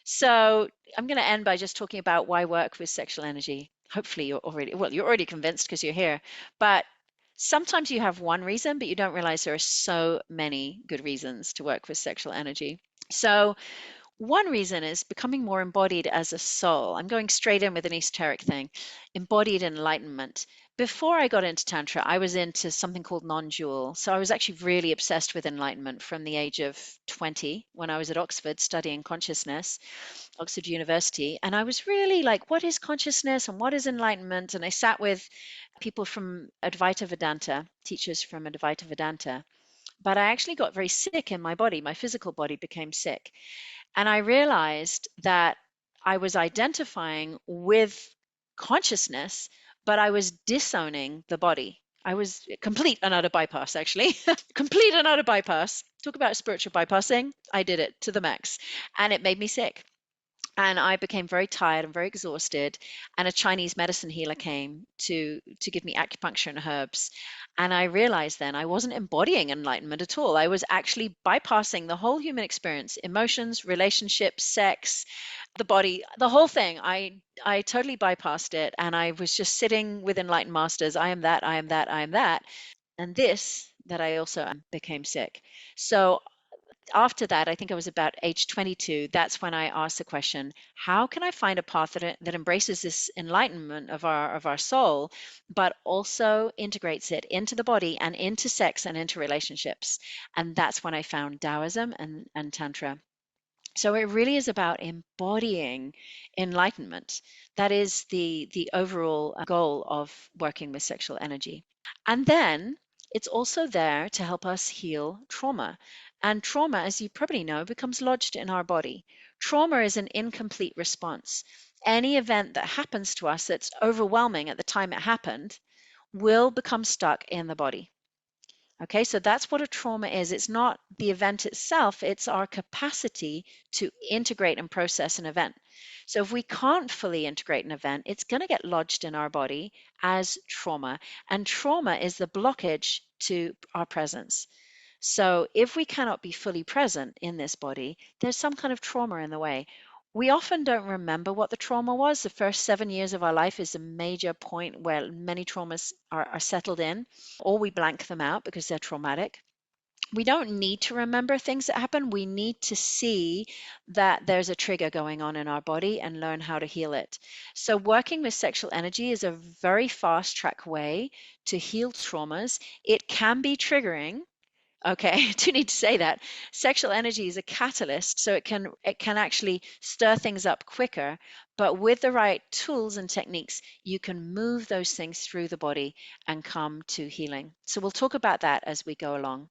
So I'm going to end by just talking about why work with sexual energy. Hopefully you're already convinced because you're here. But sometimes you have one reason, but you don't realize there are so many good reasons to work with sexual energy. So one reason is becoming more embodied as a soul. I'm going straight in with an esoteric thing, embodied enlightenment. Before I got into Tantra, I was into something called non dual. So I was actually really obsessed with enlightenment from the age of 20 when I was at Oxford studying consciousness, Oxford University. And I was really like, what is consciousness and what is enlightenment? And I sat with people from Advaita Vedanta, teachers from Advaita Vedanta. But I actually got very sick in my body. My physical body became sick. And I realized that I was identifying with consciousness, but I was disowning the body. I was complete and utter bypass, actually. Complete and utter bypass. Talk about spiritual bypassing. I did it to the max, and it made me sick. And I became very tired and very exhausted. And a Chinese medicine healer came to give me acupuncture and herbs. And I realized then I wasn't embodying enlightenment at all. I was actually bypassing the whole human experience, emotions, relationships, sex, the body, the whole thing. I totally bypassed it. And I was just sitting with enlightened masters. I am that, I am that, I am that. And this that I also am became sick. So after that, I think I was about age 22. That's when I asked the question, how can I find a path that embraces this enlightenment of our soul, but also integrates it into the body and into sex and into relationships? And that's when I found Taoism and Tantra. So it really is about embodying enlightenment. That is the overall goal of working with sexual energy. And then it's also there to help us heal trauma. And trauma, as you probably know, becomes lodged in our body. Trauma is an incomplete response. Any event that happens to us that's overwhelming at the time it happened will become stuck in the body. Okay, so that's what a trauma is. It's not the event itself, it's our capacity to integrate and process an event. So if we can't fully integrate an event, it's going to get lodged in our body as trauma. And trauma is the blockage to our presence. So if we cannot be fully present in this body, there's some kind of trauma in the way. We often don't remember what the trauma was. The first 7 years of our life is a major point where many traumas are settled in, or we blank them out because they're traumatic. We don't need to remember things that happen. We need to see that there's a trigger going on in our body and learn how to heal it. So, working with sexual energy is a very fast track way to heal traumas. It can be triggering. Okay, I do need to say that sexual energy is a catalyst, so it can actually stir things up quicker, but with the right tools and techniques, you can move those things through the body and come to healing. So we'll talk about that as we go along.